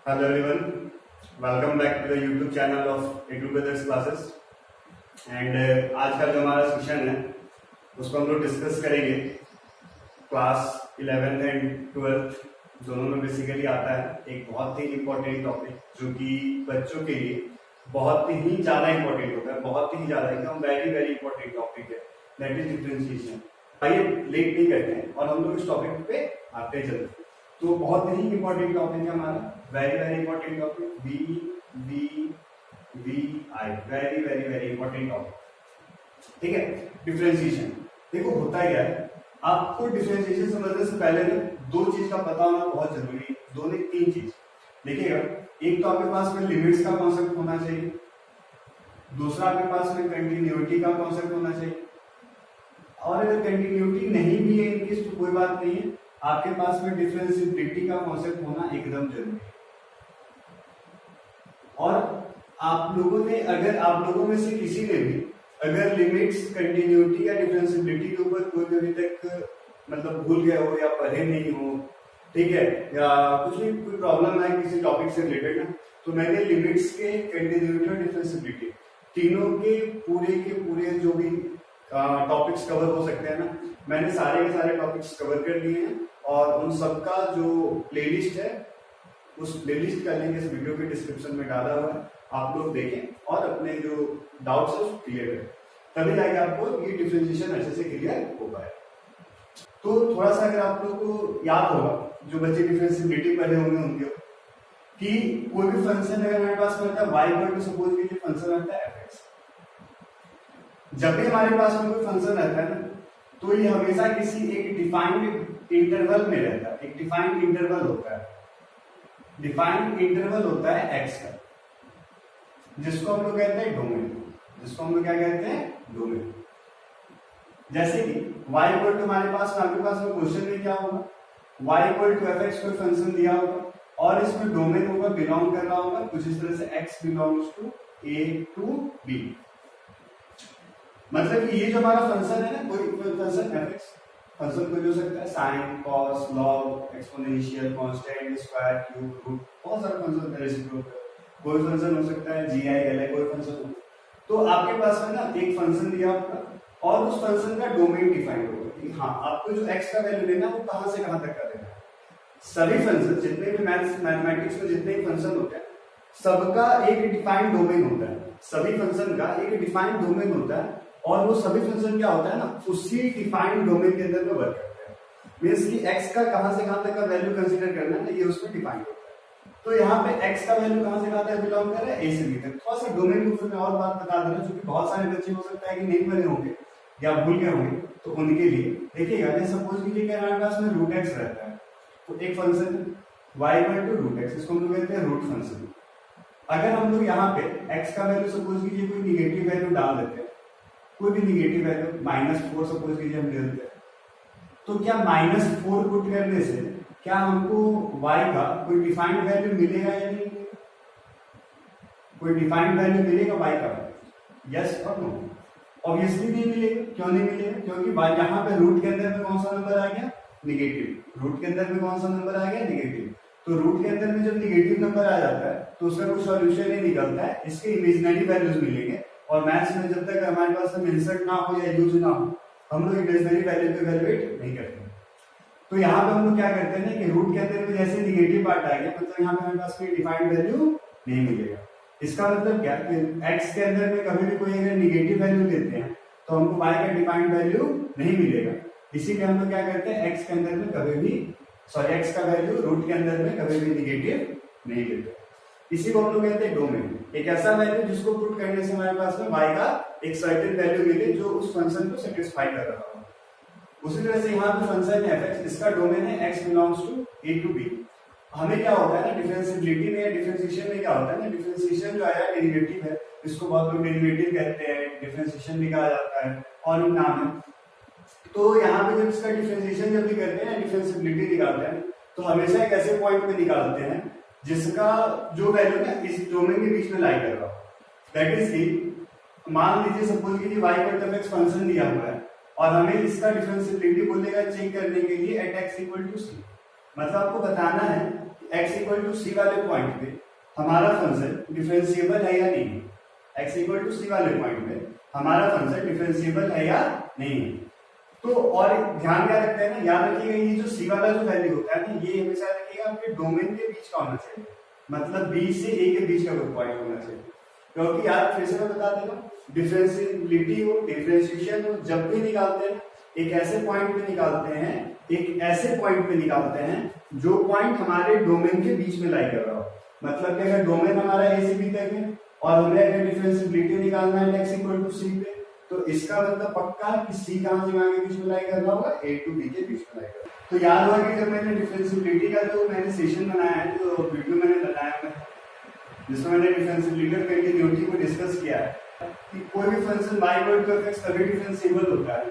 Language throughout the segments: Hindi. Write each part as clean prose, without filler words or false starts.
Hello everyone, welcome back to the YouTube channel of A2 Brothers Classes and आज का जो हमारा सेशन है उसको हम लोग डिस्कस करेंगे। क्लास 11th एंड 12th दोनों में बेसिकली आता है एक बहुत ही इम्पोर्टेंट टॉपिक जो कि बच्चों के लिए बहुत ही ज़्यादा इम्पोर्टेंट होता है, बहुत ही ज़्यादा एकदम वेरी वेरी इंपॉर्टेंट टॉपिक है, दैट इज डिफरेंशिएशन। आइए लेट नहीं करते हैं और हम लोग इस टॉपिक पे आते चलते। तो बहुत ही इंपॉर्टेंट टॉपिक है हमारा, very very important topic, very very very important topic. ठीक है, डिफरेंशिएशन। देखो होता क्या है, आपको डिफरेंशिएशन समझने से पहले ना दो चीज का पता होना बहुत जरूरी है, दो नहीं तीन चीज। देखिएगा, एक तो आपके पास में लिमिट्स का कॉन्सेप्ट होना चाहिए, दूसरा आपके पास में कंटिन्यूटी का कॉन्सेप्ट होना चाहिए, और अगर कंटिन्यूटी नहीं भी है इनकेस तो कोई बात नहीं है, आपके पास में डिफरेंशिएबिलिटी का कॉन्सेप्ट होना एकदम जरूरी है। और आप लोगों में से किसी ने भी अगर लिमिट्स, कंटिन्यूटी या डिफरेंशिएबिलिटी के ऊपर कोई अभी तक मतलब भूल गया हो या पढ़े नहीं हो, ठीक है, या कुछ भी कोई प्रॉब्लम है किसी टॉपिक से रिलेटेड ना, तो मैंने लिमिट्स के, कंटिन्यूटी और डिफरेंशिएबिलिटी तीनों के पूरे जो भी टॉपिक्स कवर हो सकते हैं ना, मैंने सारे के सारे टॉपिक्स कवर कर लिए हैं और उन सबका जो प्लेलिस्ट है उस प्लेलिस्ट का लिंक इस वीडियो के डिस्क्रिप्शन में डाला हुआ है, आप लोग देखें और अपने जो डाउट्स है उसको क्लियर करें, तभी जाके आपको ये डिफरेंशिएशन अच्छे से क्लियर हो पाए। तो थोड़ा सा अगर आप लोग को याद होगा, जो बच्चे डिफरेंशिएबिलिटी पढ़े होंगे उनके, कि कोई भी फंक्शन अगर हमारे पास में आता है y इक्वल टू सपोज कीजिए फंक्शन आता है fx। जब भी हमारे पास में कोई फंक्शन रहता है ना, तो ये हमेशा किसी एक डिफाइंड इंटरवल में रहता है, एक डिफाइंड इंटरवल होता है, डिफाइंड इंटरवल होता है x का, जिसको हम लोग कहते हैं डोमेन, जिसको हम लोग क्या कहते हैं, डोमेन। जैसे कि y इक्वल टू हमारे पास में, आपके पास में क्वेश्चन में क्या होगा, y इक्वल टू fx कोई फंक्शन दिया होगा और इसमें डोमेन होगा, बिलोंग कर रहा होगा कुछ इस तरह से x belongs to a to b। मतलब कि ये जो हमारा फंक्शन है ना, कोई फंक्शन fx, फंक्शन कोई हो सकता है sine, cos, log, exponential, constant, square, cube, root, बहुत सारे फंक्शन है, रेसिप्रोकल, कोई फंक्शन हो सकता है जी आई एल, कोई फंक्शन हो। तो आपके पास में ना एक फंक्शन दिया होगा और उस फंक्शन का डोमेन डिफाइन होगा कि हाँ आपको जो x का वैल्यू लेना वो कहां से कहां तक का लेना है। सभी फंक्शन, जितने भी मैथमेटिक्स में जितने भी फंक्शन होते हैं, सबका एक डिफाइंड डोमेन होता है, सभी फंक्शन का एक डिफाइंड डोमेन होता है और वो सभी फंक्शन क्या होता है ना, उसी डिफाइंड डोमेन के अंदर में वर्क करते हैं। मींस कि x का कहां से कहां तक का वैल्यू कंसीडर करना है, ये उसमें डिफाइंड होता है। तो यहाँ पे x का वैल्यू कहां से कहां तक बिलोंग कर रहा है, a से b तक। थोड़ा सा डोमेन के ऊपर में और बात बता देना, क्योंकि बहुत सारे बच्चे हो सकता है कि नहीं पढ़े होंगे या भूल गए होंगे, तो उनके लिए देखिएगा, जैसे सपोज कीजिए कि हमारे पास में रूट x रहता है, तो एक function y equal to root x, इसको हम लोग कहते हैं रूट फंक्शन। अगर हम लोग यहाँ पे x का वैल्यू सपोज कीजिए कोई निगेटिव वैल्यू डाल देते हैं, कोई भी निगेटिव वैल्यू -4 सपोज कीजिए हम ले लेते हैं, तो क्या -4 पुट करने से क्या हमको y का कोई डिफाइंड वैल्यू मिलेगा या नहीं मिलेगा? कोई डिफाइंड वैल्यू मिलेगा y का? यस और नो? ऑब्वियसली नहीं मिलेगा। क्यों नहीं मिलेगा? क्योंकि y यहाँ पे रूट के अंदर में कौन सा नंबर आ गया, निगेटिव। रूट के अंदर में कौन सा नंबर आ गया, निगेटिव। तो रूट के अंदर में जब निगेटिव नंबर आ जाता है तो उसका कोई सॉल्यूशन नहीं निकलता है, इसके इमेजिनरी वैल्यूज मिलेंगे। और मैथ्स में जब तक हमारे पास में इंसर्ट ना हो या यूज ना हो, हम लोग इमेजिनरी वैल्यू को इवैल्यूएट नहीं करते। तो यहाँ पे हम लोग क्या करते हैं कि रूट के अंदर में जैसे निगेटिव पार्ट आ गया, मतलब यहाँ पे हमारे पास कोई डिफाइंड वैल्यू नहीं मिलेगा। इसका मतलब क्या कि x के अंदर में कभी भी कोई अगर निगेटिव वैल्यू लेते हैं तो हमको y का डिफाइंड वैल्यू नहीं मिलेगा। इसीलिए हम लोग क्या करते हैं, x के अंदर में कभी भी x का वैल्यू रूट के अंदर में कभी भी निगेटिव नहीं लेते। इसी को हम लोग कहते हैं डोमेन, एक ऐसा वैल्यू जिसको पुट करने से हमारे पास में y का एक सर्टेन वैल्यू मिले जो उस फंक्शन को सेटिस्फाई कर रहा हो। उसी तरह से यहाँ पे फंक्शन है fx, इसका डोमेन है x belongs to a to b। हमें क्या होता है ना, डिफरेंशिएबिलिटी में या डिफरेंशिएशन में क्या होता है ना, डिफरेंशिएशन जो आया डेरिवेटिव है, इसको बहुत लोग डेरिवेटिव कहते हैं, डिफरेंशिएशन भी कहा जाता है और एक नाम है। तो यहाँ पे जब इसका डिफरेंशिएशन जब भी करते हैं, डिफरेंशिएबिलिटी निकालते हैं, तो हमेशा एक ऐसे पॉइंट पे निकालते हैं जिसका जो वैल्यू है इस डोमेन के बीच में लाई कर रहा हो। दैट इज की मान लीजिए सपोज कीजिए y equal to x function दिया हुआ है और हमें इसका डिफरेंशिएबिलिटी बोलेगा चेक करने के लिए at x equal to c। मतलब आपको बताना है x इक्वल टू सी वाले पॉइंट पे हमारा फंक्शन डिफरेंशिएबल है या नहीं है, x इक्वल टू सी वाले पॉइंट पे हमारा फंक्शन डिफरेंशिएबल है या नहीं है। तो और ध्यान क्या रखते हैं ना, याद रखिएगा ये जो सी वाला जो वैल्यू होता है ना, ये हमेशा रखिएगा आपके डोमेन के बीच का होना चाहिए, मतलब बी से ए के बीच का कोई पॉइंट होना चाहिए। क्योंकि यार फिर से मैं बता देता हूँ, डिफरेंशिएबिलिटी हो, डिफरेंशिएशन हो, जब भी निकालते हैं एक ऐसे पॉइंट पे निकालते हैं, एक ऐसे पॉइंट पे निकालते हैं जो पॉइंट हमारे डोमेन के बीच में लाई कर रहा हो। मतलब कि अगर डोमेन हमारा ए से बी तक है और हमें अगर डिफरेंशिएबिलिटी निकालना है x इक्वल टू सी पे, तो इसका मतलब पक्का कि सी कहां से कहां के बीच में लाई कर रहा होगा, ए टू बी के बीच में लाई कर रहा होगा। तो याद होगा कि जब मैंने डिफरेंशिएबिलिटी का जो मैंने सेशन बनाया है, जो वीडियो मैंने बनाया है जिसमें मैंने डिफरेंशिएबिलिटी और कंटिन्यूटी को डिस्कस किया है कि कोई भी function y equal to fx तभी डिफरेंशिएबल होता है।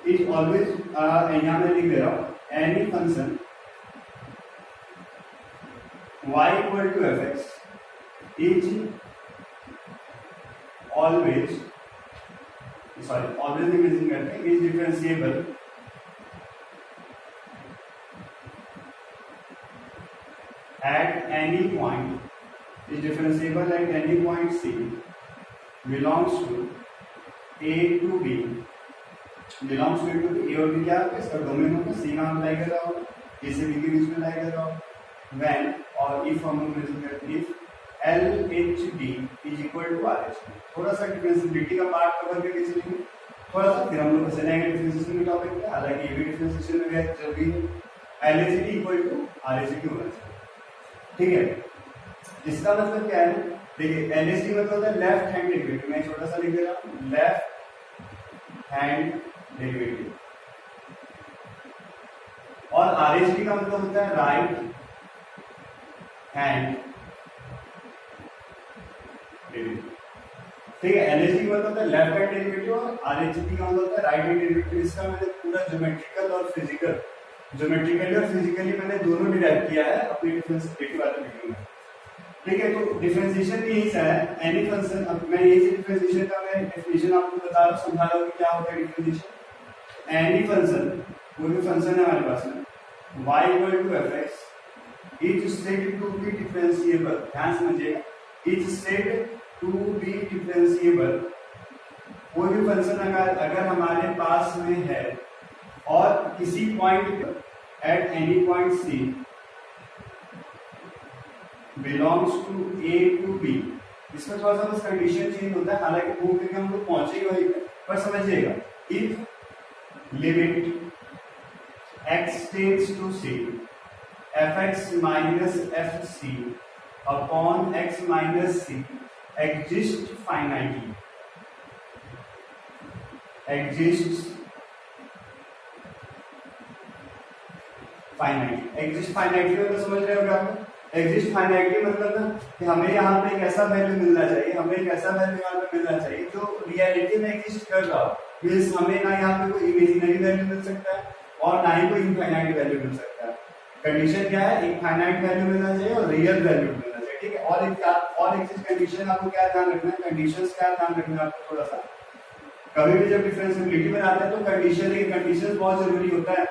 इट ऑलवेज यहां मैं लिख दे रहा हूं, any function y equal to fx is always imagine करते हैं, is differentiable at any point, is differentiable at any point C, belongs to A to B, belongs to A to B, A और B क्या है इसका डोमेन होगा, C नाम लाई कर रहा होगा, A से B के बीच में लाई कर रहा होगा। when और if हम लोग मेजर करते हैं, if LHD is equal to RH, थोड़ा सा डिफरेंशिएबिलिटी का पार्ट कवर करके चलेंगे, थोड़ा सा फिर हम लोग चले जाएंगे डिफरेंशिएशन के टॉपिक पे। हालांकि ये भी डिफरेंशिएशन में जरूरी है, LHD इक्वल टू RHD होना चाहिए, ठीक है। इसका मतलब क्या है, देखिए LHD मतलब होता है लेफ्ट हैंड डेरिवेटिव, मैं छोटा सा लिख दे रहा हूं, लेफ्ट हैंड डेरिवेटिव, और RHD का मतलब होता है राइट हैंड डेरिवेटिव, ठीक है। LHD का मतलब होता है लेफ्ट हैंड डेरिवेटिव और RHD का मतलब होता है राइट हैंड डेरिवेटिव। इसका मैंने पूरा ज्योमेट्रिकल और फिजिकल, ज्योमेट्रिकली और फिजिकली मैंने दोनों डिराइव किया है अपनी डिफरेंशिएबिलिटी वाले वीडियो में, ठीक है। तो डिफरेंशिएशन भी यही सा है, एनी फंक्शन, अब मैं यही डिफरेंशिएशन का मैं डेफिनेशन आपको बता रहा हूं, समझा रहा हूं कि क्या होता है डिफरेंशिएशन। एनी फंक्शन, कोई भी फंक्शन है हमारे पास में, y equal to fx is said to be differentiable, ध्यान समझिएगा, is said to be differentiable, कोई भी फंक्शन अगर हमारे पास में है और किसी point at any point C belongs to A to B, इसमें थोड़ा सा बस कंडीशन चेंज होता है, हालांकि घूम फिर के हम लोग पहुंचेंगे वहीं पे, पर समझिएगा, if limit x tends to C fx minus fc upon x minus c exist finitely, exist finitely, exist finitely मतलब समझ रहे हो आप? एग्जिस्ट फाइनाइटली मतलब ना कि हमें यहाँ पे एक ऐसा वैल्यू मिलना चाहिए, हमें एक ऐसा वैल्यू यहाँ पे मिलना चाहिए जो रियलिटी में एग्जिस्ट कर रहा हो। मींस हमें ना यहाँ पे कोई इमेजिनरी वैल्यू मिल सकता है और ना ही कोई इनफाइनाइट वैल्यू मिल सकता है। कंडीशन क्या है, एक फाइनाइट वैल्यू मिलना चाहिए और रियल वैल्यू मिलना चाहिए, ठीक है। और एक चीज कंडीशन आपको क्या ध्यान रखना है, कंडीशंस क्या ध्यान रखना है आपको थोड़ा सा, कभी भी जब डिफरेंशिएबिलिटी बनाते हैं तो कंडीशन बहुत जरूरी होता है।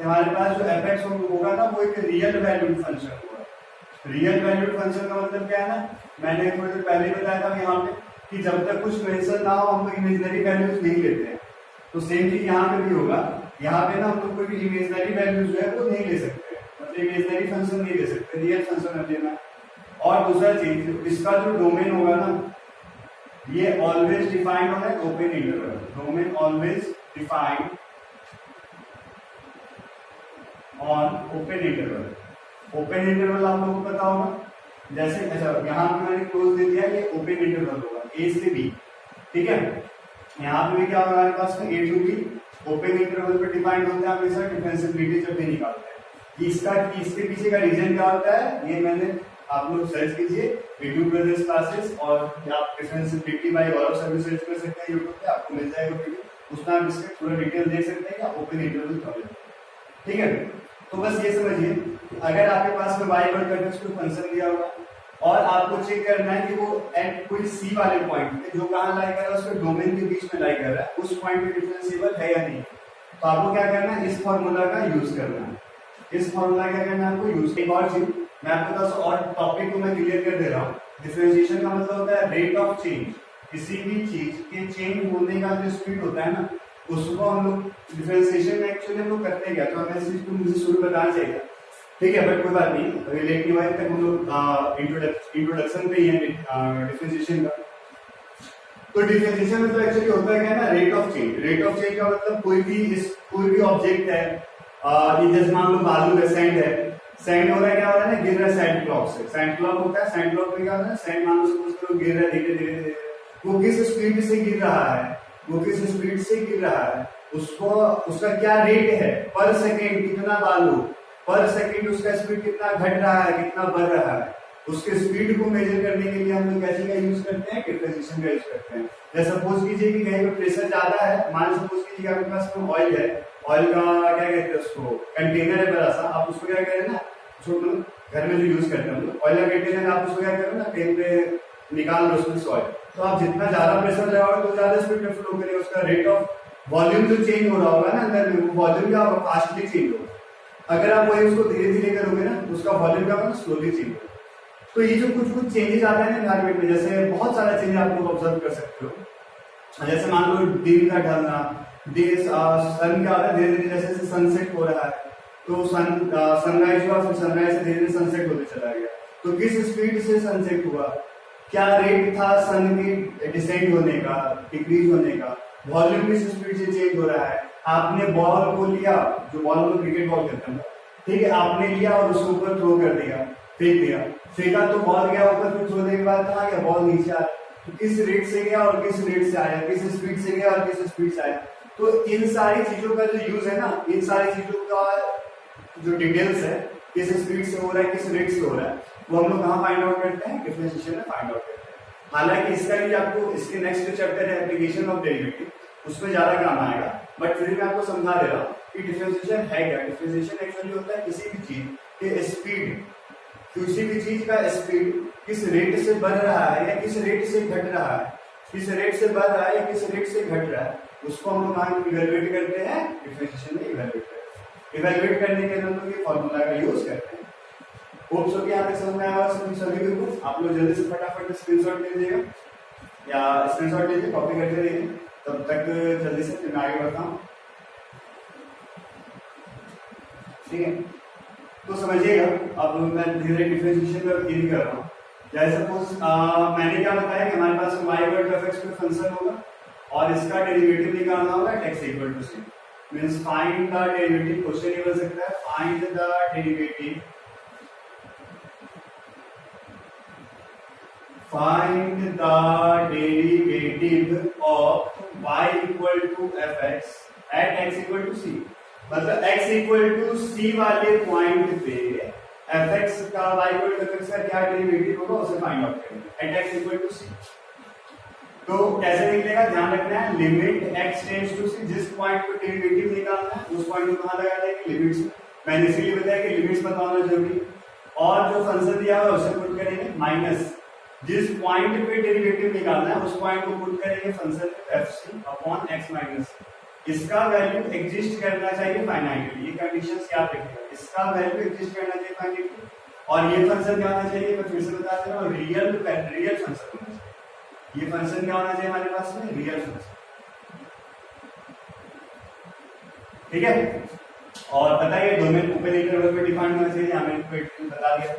हमारे पास जो fx होगा ना वो एक रियल वैल्यूड फंक्शन होगा। रियल वैल्यूड फंक्शन का मतलब क्या है ना, मैंने थोड़ी देर पहले बताया था यहाँ पे कि जब तक कुछ मेंशन ना हो हम लोग इमेजिनरी वैल्यूज नहीं लेते हैं, तो सेम चीज यहाँ पे भी होगा। यहाँ पे ना हम लोग कोई भी इमेजिनरी वैल्यूज जो है वो नहीं ले सकते, मतलब इमेजिनरी फंक्शन नहीं ले सकते, रियल फंक्शन लेना। और दूसरा चीज, इसका जो डोमेन होगा ना ये ऑलवेज डिफाइंड होना है open interval, domain always defined on open interval. Open interval आप लोगों को पता होगा, जैसे अच्छा यहाँ पे मैंने क्लोज दे दिया, ये ओपन इंटरवल होगा ए से बी, ठीक है। यहाँ पे भी क्या होगा हमारे पास में ए टू बी ओपन इंटरवल पे डिफाइंड होता है हमेशा डिफरेंशिएबिलिटी जब भी निकालते हैं। इसके पीछे का रीजन क्या होता है, ये मैंने आप लोग सर्च कीजिए वीडियो ब्रदर्स क्लासेस, और आप डिफरेंशिएबिलिटी बाय गौरव सर भी सर्च कर सकते हैं यूट्यूब पे, आपको मिल जाएगा वीडियो, उसमें आप इसके पूरा डिटेल देख सकते हैं कि ओपन इंटरवल कब है, ठीक है। तो बस ये समझिए, अगर आपके पास में y इक्वल टू x कोई फंक्शन दिया होगा और आपको चेक करना है कि वो एट कोई c वाले पॉइंट पे जो कहां लाई कर रहा है उसके डोमेन के बीच में लाई कर रहा है, उस पॉइंट पे डिफरेंशिएबल है या नहीं, तो आपको क्या करना है, इस फॉर्मूला का यूज करना है। इस फॉर्मूला क्या करना है आपको यूज। एक और चीज मैं आपको थोड़ा सा और टॉपिक को मैं क्लियर कर दे रहा हूँ। डिफरेंशिएशन का मतलब होता है रेट ऑफ चेंज। किसी भी चीज के चेंज होने का जो स्पीड होता है ना, उसको हम लोग डिफरेंशिएशन में एक्चुअली हम लोग करते क्या, तो हमें इस चीज को मुझे शुरू बताना चाहिए, ठीक है, बट कोई बात नहीं, रिलेटिव वाइज तक हम लोग इंट्रोडक्शन पे ही है डिफरेंशिएशन का। तो डिफरेंशिएशन में तो एक्चुअली होता है क्या ना, rate of change. Rate of change का मतलब कोई भी ऑब्जेक्ट है, ये जैसे मान लो बालू है, सैंड है, सैंड हो रहा है, क्या हो रहा है ना, गिर रहा है सैंड क्लॉक से। सैंड क्लॉक होता है, सैंड क्लॉक में क्या होता है, सैंड मान लो सपोज करो गिर रहा है धीरे धीरे धीरे, वो किस स्पीड से गिर रहा है, वो किस स्पीड से गिर रहा है, उसको उसका क्या रेट है पर सेकेंड, कितना बालू पर सेकेंड, उसका स्पीड कितना घट रहा है, कितना बढ़ रहा है, उसके स्पीड को मेजर करने के लिए हम लोग कैसे का यूज करते हैं, डिफरेंशिएशन का यूज करते हैं। जैसे सपोज कीजिए कि कहीं पे प्रेशर ज्यादा है, मान सपोज कीजिए आपके पास में ऑयल है, ऑयल का क्या कहते हैं उसको, कंटेनर है बड़ा सा, आप उसको क्या करें ना, छोटे घर में जो यूज करते हैं हम लोग, ऑयल का कंटेनर, आप उसको क्या करें ना, कहीं पे निकाल लो उसमें से ऑयल, तो आप जितना ज्यादा प्रेशर लगाओगे तो ज्यादा स्पीड में फ्लो करेगा, उसका रेट ऑफ वॉल्यूम जो चेंज हो रहा होगा ना अंदर में, वो वॉल्यूम क्या होगा, फास्टली चेंज होगा। अगर आप वही उसको धीरे धीरे करोगे ना, उसका वॉल्यूम क्या होगा, स्लोली चेंज होगा। तो ये जो कुछ चेंजेस आते हैं ना एनवायरमेंट में, जैसे बहुत सारा चेंज आप लोग ऑब्जर्व कर सकते हो। जैसे मान लो दिन का ढलना, सन क्या होता है, धीरे धीरे जैसे सनसेट हो रहा है, तो सनराइज हुआ, फिर सनराइज से धीरे धीरे सनसेट होते चला गया, तो किस स्पीड से सनसेट हुआ, क्या रेट था सन के डिसेंड होने का, डिक्रीज होने का, वॉल्यूम किस स्पीड से चेंज हो रहा है। आपने बॉल को लिया, जो बॉल को क्रिकेट बॉल कहते हैं, ठीक है, आपने लिया और उसके ऊपर थ्रो कर दिया, फेंक दिया, फेंका तो बॉल गया ऊपर, फिर थोड़ी देर बाद कहाँ गया, बॉल नीचे आया, तो किस रेट से गया और किस रेट से आया, किस स्पीड से गया और किस स्पीड से आया। तो इन सारी चीजों का जो यूज है ना, इन सारी चीजों का जो डिटेल्स है, किस स्पीड से हो रहा है, किस रेट से हो रहा है, वो हम लोग कहाँ फाइंड आउट करते हैं, डिफरेंशिएशन में फाइंड आउट करते हैं। हालांकि इसका भी आपको इसके नेक्स्ट चैप्टर है एप्लीकेशन ऑफ डेरिवेटिव, उसमें ज्यादा काम आएगा, बट फिर मैं आपको समझा दे रहा हूँ कि डिफरेंशिएशन है क्या। डिफरेंशिएशन एक्चुअली होता है किसी भी चीज के स्पीड, किसी भी चीज का स्पीड किस रेट से बढ़ रहा है या किस रेट से घट रहा है, किस रेट से बढ़ रहा है या किस रेट से घट रहा है, उसको हम लोग इवैल्यूएट करते हैं, डिफरेंशिएशन में इवैल्यूएट करते हैं। इवैल्यूएट करने के लिए हम लोग ये फॉर्मूला का यूज करते हैं। होप सो कि आपको समझ में आया होगा सभी को। आप लोग जल्दी से फटाफट स्क्रीनशॉट ले लीजिएगा या स्क्रीनशॉट लीजिए, कॉपी करके रहिए, तब तक जल्दी से फिर मैं आगे बढ़ता हूँ, ठीक है। तो समझिएगा, अब मैं धीरे डिफरेंशिएशन का इन कर रहा हूँ। जैसे सपोज मैंने क्या बताया कि हमारे पास y इक्वल टू fx पे फंक्शन होगा और इसका डेरिवेटिव निकालना होगा x equal to c, means find the derivative. Question ये बन सकता है find the derivative, find the derivative of y equal to fx at x equal to c। मतलब x इक्वल टू c वाले पॉइंट पे fx का y इक्वल टू fx का क्या डेरिवेटिव होगा उसे फाइंड आउट करेंगे at x equal to c। तो कैसे निकलेगा, ध्यान रखना है, limit x tends to c, जिस पॉइंट पे डेरिवेटिव निकालना है उस पॉइंट को कहां लगाना है कि लिमिट्स में। मैंने इसीलिए बताया कि लिमिट्स पता होना जरूरी है। और जो फंक्शन दिया हुआ है उसे पुट करेंगे माइनस, जिस पॉइंट पे डेरिवेटिव निकालना है उस पॉइंट को पुट करेंगे function fc upon x minus. इसका वैल्यू एग्जिस्ट करना चाहिए फाइनाइटली, ये कंडीशंस याद रखिएगा, इसका वैल्यू एग्जिस्ट करना चाहिए फाइनाइटली। और ये फंक्शन क्या होना चाहिए, मैं फिर से बता दे रहा हूँ, रियल फंक्शन होना चाहिए। ये फंक्शन क्या होना चाहिए हमारे पास में, रियल फंक्शन, ठीक है। और बताइए डोमेन ऑपरेटर पे डिफाइन होना चाहिए, हमें बता दिया।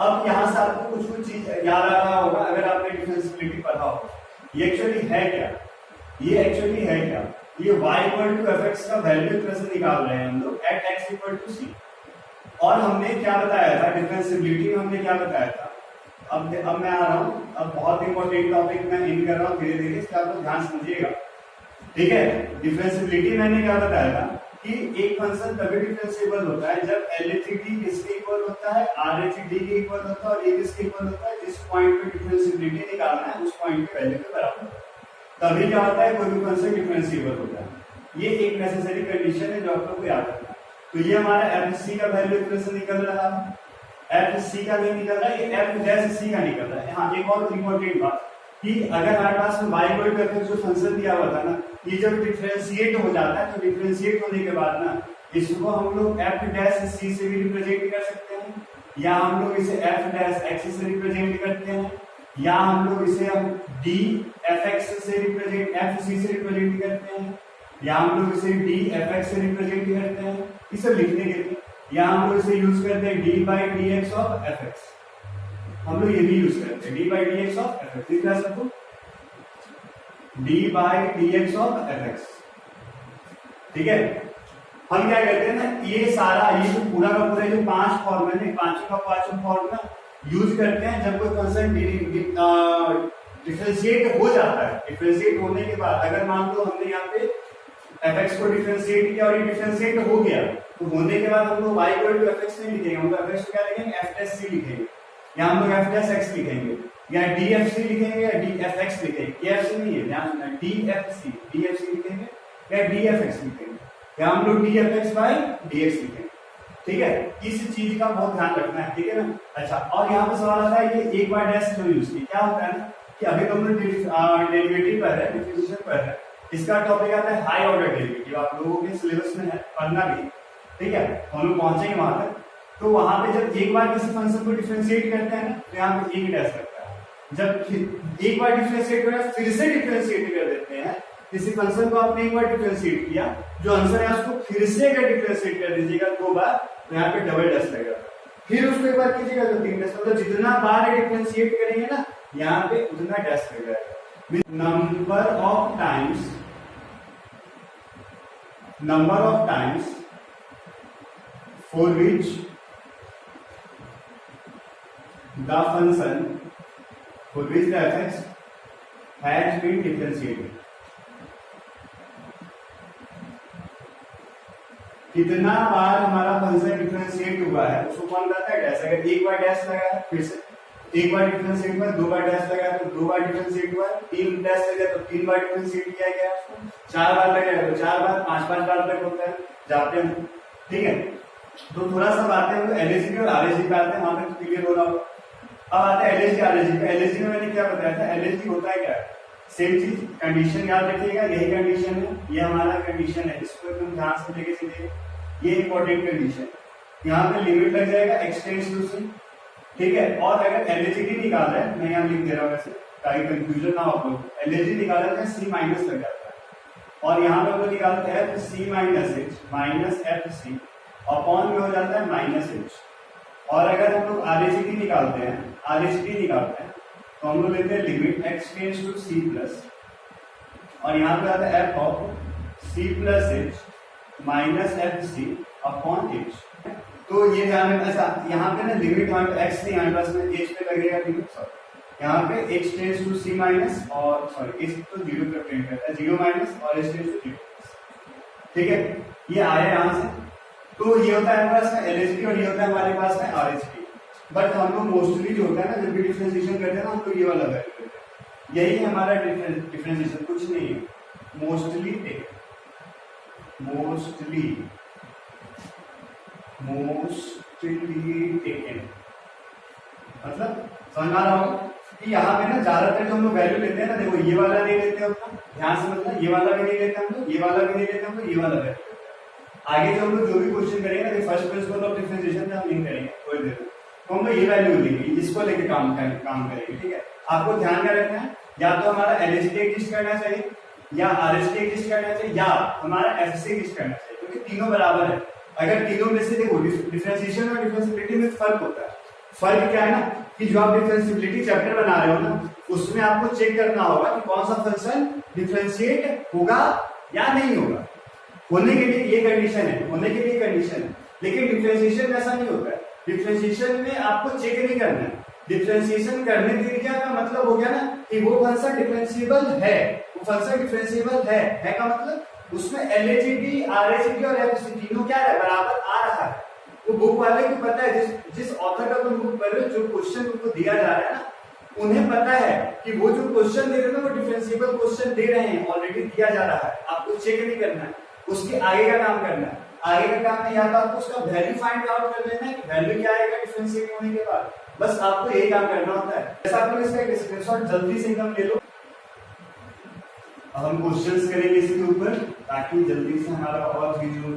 अब यहाँ से आपको कुछ चीज याद आ रहा होगा अगर आपने डिफरेंशिएबिलिटी पढ़ा हो। ये एक्चुअली है क्या, ये एक्चुअली है क्या, ये y इक्वल टू fx का वैल्यू कैसे निकाल रहे हैं हम लोग at x equal to c। और हमने क्या बताया था डिफरेंशिएबिलिटी में, हमने क्या बताया था। अब मैं आ रहा हूँ, अब बहुत इंपॉर्टेंट टॉपिक मैं इन कर रहा हूँ धीरे धीरे, इसका आप ध्यान समझिएगा, ठीक है। डिफरेंशिएबिलिटी मैंने क्या बताया था कि एक फंक्शन तभी डिफरेंशिएबल होता है जब LHD किसके इक्वल होता है, RHD के इक्वल होता है और ये किसके इक्वल होता है, जिस पॉइंट पे डिफरेंशिएबिलिटी निकालना है उस पॉइंट पे वैल्यू के बराबर होता है, तभी क्या होता है कोई भी फंक्शन डिफरेंशिएबल होता है। ये एक नेसेसरी कंडीशन है जो आप लोग को याद रखना है। तो ये हमारा fc का वैल्यू इक्वेशन निकल रहा है, fc का नहीं निकल रहा है, ये f डैश c का निकल रहा है। हाँ, एक और इंपॉर्टेंट बात कि अगर हमारे पास में y इक्वल टू fx जो फंक्शन दिया हुआ था ना, ये जब डिफरेंशिएट हो जाता है तो डिफरेंशिएट होने के बाद ना इसको हम लोग एफ डैश सी से भी रिप्रेजेंट कर सकते हैं, या हम लोग इसे एफ डैश एक्स से रिप्रेजेंट करते हैं, या हम लोग इसे हम डी एफ एक्स से रिप्रेजेंट एफ सी से रिप्रेजेंट करते हैं, या हम लोग इसे डी एफ एक्स से रिप्रेजेंट करते हैं, इसे लिखने के लिए, या हम लोग इसे यूज करते हैं D by D x of F x, हम लोग ये भी यूज करते हैं D by D x of F x, लिख रहा सबको D by D x of F x. ठीक है, हम क्या करते हैं ना, ये सारा ये जो पूरा का पूरा जो पांच फॉर्मूला है, पांचों का पांचों फॉर्मूला यूज करते हैं जब कोई फंक्शन डिफरेंशिएट हो जाता है। डिफरेंशिएट होने के बाद अगर मान लो हमने यहाँ पे fx को डिफरेंशिएट किया और ये डिफरेंशिएट हो गया, तो होने के बाद हम लोग y इक्वल टू fx नहीं लिखेंगे, हम लोग fx को क्या लिखेंगे f डैश c लिखेंगे, या हम लोग f डैश x लिखेंगे, या dfc लिखेंगे, या dfx लिखेंगे, dfc नहीं है ध्यान रखना, dfc लिखेंगे या dfx लिखेंगे, या हम लोग dfx बाय dx लिखेंगे। ठीक है, इस चीज का बहुत ध्यान रखना है। ठीक है ना। अच्छा, और यहाँ पे सवाल आता है कि एक बार डैश जो यूज की क्या होता है ना, कि अभी तो हम लोग डेरिवेटिव पर है, डिफरेंशिएशन पर है, इसका टॉपिक आता है हाई ऑर्डर डेरिवेटिव, आप लोगों के सिलेबस में है, पढ़ना भी। ठीक है, हम लोग पहुंचेंगे वहां तक। तो वहां पे जब एक बार किसी फंक्शन को डिफरेंशिएट करते हैं ना, तो यहाँ पे एक डैश लगता है। जब एक बार डिफरेंशिएट करें फिर से डिफरेंशिएट कर देते हैं, किसी फंक्शन को आपने एक बार डिफरेंशिएट किया, जो आंसर है उसको फिर से अगर डिफरेंशिएट कर दीजिएगा दो बार, तो यहाँ पे डबल डैश लगेगा, फिर उसको एक बार कीजिएगा तो तीन डैश, मतलब जितना बार डिफरेंशिएट करेंगे ना यहाँ पे उतना डैश लग जाएगा। Number of times for which the function for which the fx has been differentiated, कितना बार हमारा फंक्शन डिफरेंशिएट हुआ है उसको कौन कहता है, डैश। अगर एक बार डैश लगा है, फिर से एक बार डिफरेंशिएट हुआ, दो बार डैश लगा तो दो बार डिफरेंशिएट हुआ, तीन डैश लगा तो तीन बार डिफरेंशिएट किया गया, चार बार लगा तो चार बार, पांच बार तक होता है जाते हैं। ठीक है, तो थोड़ा सा बातें हम एलएसजी और आरएसजी पे आते हैं, वहां पे क्लियर हो रहा होगा। अब आते हैं एलएसजी आरएसजी पे। एलएसजी में मैंने क्या बताया था, एलएसजी होता है क्या, सेम चीज, कंडीशन याद रखिएगा, यही कंडीशन है, ये हमारा कंडीशन है, इसको एकदम ध्यान से लेके चलिए, ये इंपॉर्टेंट कंडीशन। यहाँ पे लिमिट लग जाएगा x टेंड्स टू c। ठीक है, और अगर एलएसजी निकाल रहे हैं, मैं यहाँ लिख दे रहा हूँ वैसे ताकि कंफ्यूजन ना हो आप लोग, एलएसजी निकाल रहे हैं c माइनस लग जाता है, और यहाँ पे हम लोग निकालते हैं F C minus H minus F C upon में हो जाता है माइनस एच। और अगर हम लोग आरएचडी निकालते हैं तो हम लोग लेते हैं limit x tends to c plus, और यहाँ पे आता है F of c plus H minus F C upon H. तो ये ध्यान रखना, ऐसा यहाँ पे ना लिमिट x नहीं हमारे पास में h पे लगेगा लिमिट, सॉरी यहाँ पे h tends to c minus, और सॉरी h तो जीरो पे प्रिंट करता है, जीरो माइनस और h टेंड्स टू 0। ठीक है, ये आया यहाँ से। तो ये होता है हमारे पास में एलएचडी और ये होता है हमारे पास में आरएचडी। बट हम लोग मोस्टली जो होता है ना, जब भी डिफरेंशिएशन करते हैं ना, हम लोग ये वाला वैल्यू करते हैं, यही है हमारा डिफरेंशिएशन, कुछ नहीं है। मोस्टली टेकन मतलब समझ आ रहा होगा कि यहाँ पे ना ज्यादातर जो हम लोग वैल्यू लेते हैं ना, देखो ये वाला नहीं लेते अपना, ध्यान से मतलब ये वाला भी नहीं लेते हम लोग, ये वाला भी नहीं लेते हम लोग, ये वाला वैल्यू। आगे जो हम लोग जो भी क्वेश्चन करेंगे ना, फर्स्ट प्रिंसिपल ऑफ डिफरेंशिएशन में हम नहीं करेंगे थोड़ी देर में, तो हम लोग ये वैल्यू लेंगे, इसको लेके काम करेंगे। ठीक है, आपको ध्यान क्या रखना है, या तो हमारा एलएचडी एग्जिस्ट करना चाहिए, या आरएचडी एग्जिस्ट करना चाहिए, या हमारा एफसी एग्जिस्ट करना चाहिए, क्योंकि तीनों बराबर है। अगर तीनों में से देखो, डिफरेंशिएशन और डिफरेंशिएबिलिटी में फर्क होता है। फर्क क्या है ना, कि जो आप डिफरेंशिएबिलिटी चैप्टर बना रहे हो ना, उसमें आपको चेक करना होगा कि कौन सा फंक्शन डिफरेंशिएट होगा या नहीं होगा, होने के लिए ये कंडीशन है, होने के लिए कंडीशन है। लेकिन डिफरेंशिएशन में ऐसा नहीं होता है, डिफरेंशिएशन में आपको चेक नहीं करना है। डिफरेंशिएशन करने के क्या का मतलब हो गया ना, कि वो फंक्शन डिफरेंशिएबल है, वो फंक्शन डिफरेंशिएबल है का मतलब उसमें एलएचडी, आरएचडी और एफसी तीनों क्या है, बराबर आ रहा है। वो बुक वाले को पता है, जिस ऑथर का तुम बुक पढ़ रहे हो, जो क्वेश्चन तुमको दिया जा रहा है ना, उन्हें पता है कि वो जो क्वेश्चन दे रहे हैं वो डिफरेंशिएबल क्वेश्चन दे रहे हैं, ऑलरेडी दिया जा रहा है, आपको चेक नहीं करना है, उसके आगे का काम करना है। आगे का काम में या तो आपको उसका वैल्यू फाइंड आउट कर लेना है कि वैल्यू क्या आएगा डिफरेंशिएट होने के बाद, बस आपको यही काम करना होता है। ऐसा आप लोग इसका एक स्क्रीनशॉट जल्दी से एकदम ले लो। अब हम क्वेश्चंस करेंगे इसके ऊपर, ताकि जल्दी से हमारा और भी जो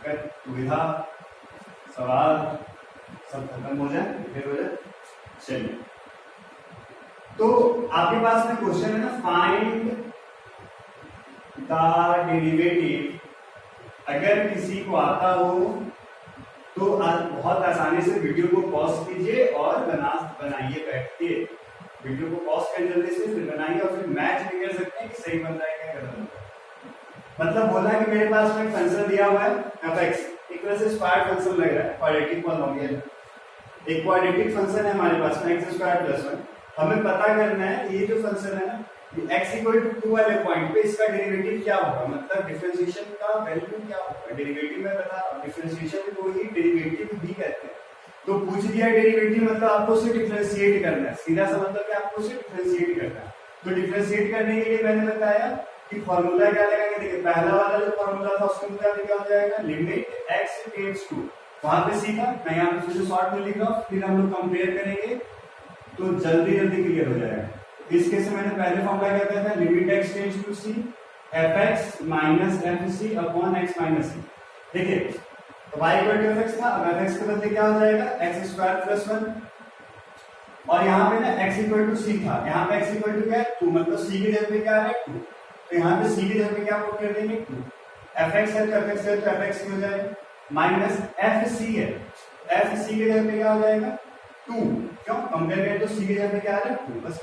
दिक्कत दुविधा सवाल सब खत्म हो जाए, क्लियर हो जाए। चलिए, तो आपके पास में क्वेश्चन है ना, फाइंड द डेरिवेटिव। अगर किसी को आता हो तो बहुत आसानी से वीडियो को पॉज कीजिए और बनाइए बैठ के, वीडियो को पॉज कर जल्दी से, फिर बनाइए और फिर मैच भी कर सकते हैं कि सही बन रहा है क्या गलत बन रहा है। मतलब बोला कि मेरे पास में फंक्शन दिया हुआ है fx, एक तरह से स्क्वायर फंक्शन लग रहा है, क्वाड्रेटिक पॉलिनोमियल, एक क्वाड्रेटिक फंक्शन है हमारे पास में x स्क्वायर प्लस 1। हमें पता करना है कि ये जो फंक्शन है ना, x इक्वल टू 2 वाले पॉइंट पे इसका डेरिवेटिव क्या होगा, मतलब डिफरेंशिएशन का वैल्यू क्या होगा। डेरिवेटिव में बता, डिफरेंशिएशन को ही डेरिवेटिव भी कहते हैं। तो पूछ दिया डेरिवेटिव, मतलब आपको उसे डिफरेंशिएट करना है, सीधा सा मतलब कि आपको उसे डिफरेंशिएट करना है। तो डिफरेंशिएट करने के लिए मैंने बताया कि फॉर्मूला क्या लगाएंगे। देखिए पहला वाला जो फॉर्मूला था उसके मुताबिक क्या हो जाएगा, लिमिट x टेंड्स टू, वहां पे सीखा, मैं यहाँ पे फिर शॉर्ट में लिख रहा हूँ, फिर हम लोग कंपेयर करेंगे तो जल्दी जल्दी क्लियर हो जाएगा। इस केस में मैंने पहले फॉर्मूला क्या कहता है, limit x tends to c fx minus fc upon x minus c। देखिए तो y इक्वल टू fx था, अब fx के बदले क्या हो जाएगा, x स्क्वायर प्लस 1, और यहाँ पे ना x इक्वल टू c था, यहाँ पे x इक्वल टू क्या है 2, मतलब c की जगह पे क्या है 2, तो यहाँ पे c की जगह पे क्या पुट कर देंगे 2, fx है तो fx है तो fx हो जाएगा, माइनस fc है, fc की जगह पे क्या हो जाएगा 2, क्यों कंपेयर करें तो c की जगह पे क्या आ रहा है 2 बस,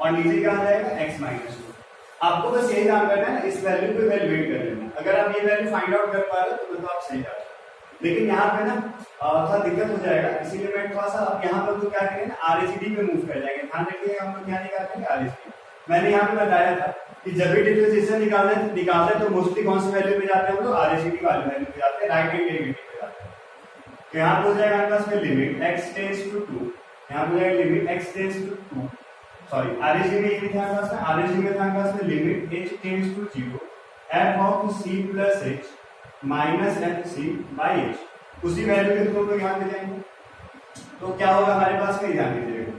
और नीचे क्या आ जाएगा x माइनस 2। आपको बस यही काम करना है, इस वैल्यू को इवैल्यूएट कर लेना। अगर आप ये वैल्यू फाइंड आउट कर पा रहे हो तो मतलब आप सही जा रहे हो। लेकिन यहाँ पे ना थोड़ा दिक्कत हो जाएगा, इसीलिए मैं थोड़ा सा अब यहाँ पर तो क्या करेंगे ना, RHD पे मूव कर जाएंगे। ध्यान रखिएगा हम लोग क्या निकालेंगे, RHD। मैंने यहाँ पे बताया था कि जब भी डिफरेंशिएशन निकालना है तो मोस्टली कौन सी वैल्यू पे जाते हैं हम लोग, RHD वाली वैल्यू पे जाते हैं, राइट हैंड डेरिवेटिव पे जाते हैं। तो यहाँ पे हो जाएगा हमारे पास में लिमिट x टेंड्स टू 2, यहाँ पे हो जाएगा limit x tends to 2, sorry RHD में ये लिखा है हमारे पास में, RHD में था हमारे पास में limit h tends to 0 f of c plus h minus fc by h। उसी वैल्यू के थ्रू तो यहाँ पे जाएंगे, तो क्या होगा हमारे पास में, ध्यान दीजिएगा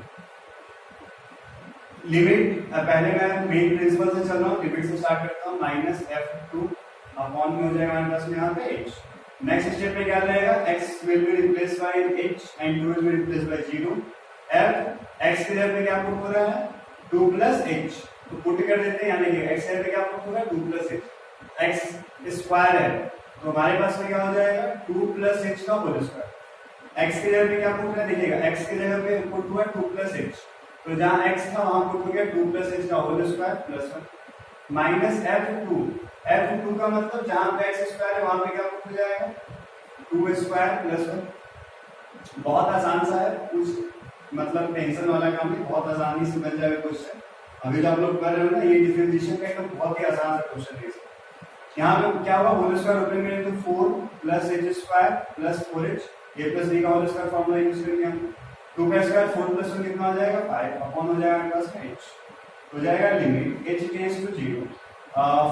लिमिट, पहले मैं मेन प्रिंसिपल से चल रहा हूँ, लिमिट से स्टार्ट करता हूँ, माइनस f2 अपॉन में हो जाएगा हमारे पास में यहाँ पे h। नेक्स्ट स्टेप पे क्या रहेगा, x will be replaced by h and 2 will be replaced by 0, f x के जगह पे क्या पुट हो रहा है 2 प्लस h, तो पुट कर देते हैं, यानी कि x के जगह पे क्या पुट हो रहा है 2 प्लस h, x स्क्वायर है तो हमारे पास में क्या हो जाएगा 2 प्लस h का होल स्क्वायर। x के जगह पे क्या पुट है, देखिएगा x के जगह पे पुट हुआ 2 प्लस h, तो जहां x था वहां पुट हो गया 2 प्लस h का whole square plus 1 minus f2, f2 का मतलब जहां पे x स्क्वायर है वहां पे क्या पुट हो जाएगा 2 स्क्वायर प्लस 1। बहुत आसान सा है, कुछ मतलब टेंशन वाला काम नहीं, बहुत आसानी से बन जाएगा क्वेश्चन। अभी जो आप लोग कर रहे हो ना, ये डिफरेंशिएशन का एकदम बहुत ही आसान सा क्वेश्चन है। यहाँ पे क्या हुआ, होल स्क्वायर ओपन करें तो 4 plus h square plus 4h, ये प्लस b का होल स्क्वायर फॉर्मूला यूज करेंगे हम, 2 का स्क्वायर 4 प्लस 1 कितना आ जाएगा 5 अपॉन हो जाएगा हमारे पास में h, हो जाएगा limit h tends to 0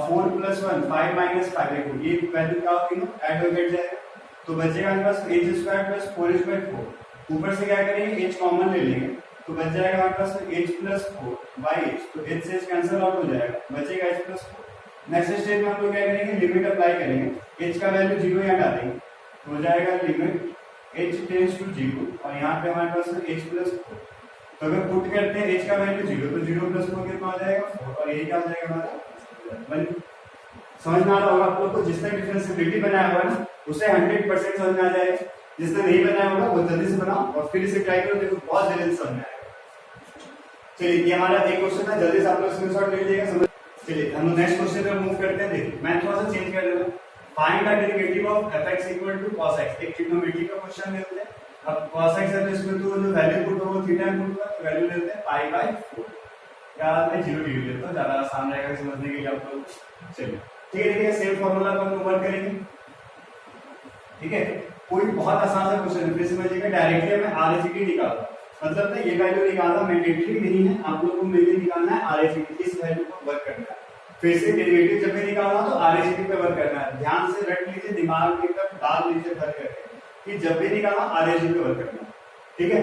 4 plus 1 5 minus 5, देखो ये वैल्यू क्या होगी ना, ऐड हो जाएगा तो बचेगा हमारे पास h square plus 4h by 4, ऊपर से क्या करेंगे h कॉमन ले लेंगे तो बच जाएगा हमारे पास h प्लस 4 बाई h, तो h से h कैंसिल आउट हो जाएगा, बचेगा h प्लस 4। नेक्स्ट स्टेप में हम लोग क्या करेंगे, लिमिट अप्लाई करेंगे, h का वैल्यू 0 यहाँ डालेंगे तो हो जाएगा लिमिट h टेंड्स टू 0, और यहाँ पे हमारे पास h प्लस 4, तो अगर पुट करते हैं h का वैल्यू 0 तो 0 प्लस 4 कितना हो जाएगा 4, और यही क्या हो जाएगा हमारा। समझ में आ रहा होगा आप लोग को, जिसने डिफरेंशिएबिलिटी बनाया हुआ है ना उसे 100% समझ में आ जाएगा, जिसने नहीं बनाया होगा वो जल्दी से बनाओ और फिर इसे ट्राई करो, देखो बहुत जल्दी समझ में आएगा। चलिए ये हमारा एक क्वेश्चन है, जल्दी से आप लोग स्क्रीनशॉट ले लीजिएगा, समझ। चलिए हम लोग नेक्स्ट क्वेश्चन पे मूव करते हैं। देखिए मैं थोड़ा सा चेंज कर देता हूं, find the derivative of fx equal to cos x, एक ट्रिग्नोमेट्री का क्वेश्चन लेते हैं। अब cos x है तो इसमें तो जो वैल्यू पुट होगा थीटा पुट होगा, तो वैल्यू लेते हैं पाई बाय 4, क्या मैं 0 डिग्री लेता हूं, ज्यादा आसान रहेगा समझने के लिए आप लोग। चलिए ठीक है, देखिए सेम फार्मूला को हम वर्क करेंगे, ठीक है। कोई बहुत आसान सा क्वेश्चन है, फिर समझिएगा, डायरेक्टली हमें RHD निकालना, मतलब ना ये वैल्यू निकालना मैंडेटरी नहीं है, आप लोगों को मेनली निकालना है RHD, इस वैल्यू को वर्क करना है। फिर से डेरिवेटिव जब भी निकालना तो RHD पे वर्क करना है, ध्यान से रख लीजिए, दिमाग में एकदम डाल लीजिए भर करके कि जब भी निकालना RHD पे वर्क करना है, ठीक है।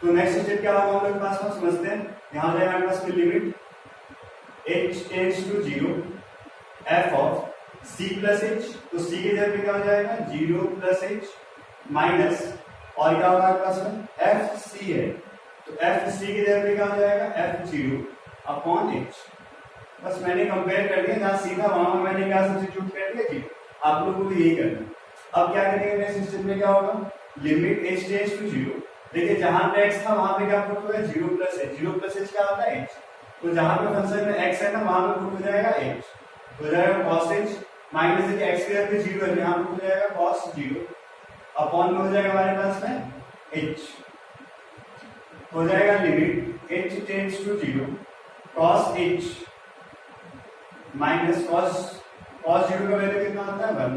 तो नेक्स्ट स्टेप क्या होगा हम लोग के पास में, समझते हैं। यहाँ जाएगा हमारे पास limit h tends to 0 f of c plus H, तो c की जगह पे क्या हो जाएगा 0 प्लस एच माइनस, और क्या होगा आपके पास में एफ सी है, तो एफ सी की जगह पे क्या हो जाएगा एफ जीरो अपॉन एच। बस मैंने कंपेयर कर दिया, जहां सी था वहां मैंने क्या सब्स्टिट्यूट कर दिया जीरो। आप लोगों को यही करना है। अब क्या करेंगे मेरे सिस्टम में क्या होगा, limit H tends to zero. देखिए जहां पे x था वहां पे क्या पुट होगा 0 प्लस एच, 0 प्लस एच क्या होता है h, तो जहां पे फंक्शन में x है ना वहां पे पुट हो जाएगा h, तो हो जाएगा cos h माइनस देखिए x की जगह पे 0 है, यहां पे हो जाएगा cos 0 अपॉन में हो जाएगा हमारे पास में h, हो जाएगा limit h tends to 0 cos h minus cos 0 का वैल्यू कितना होता है 1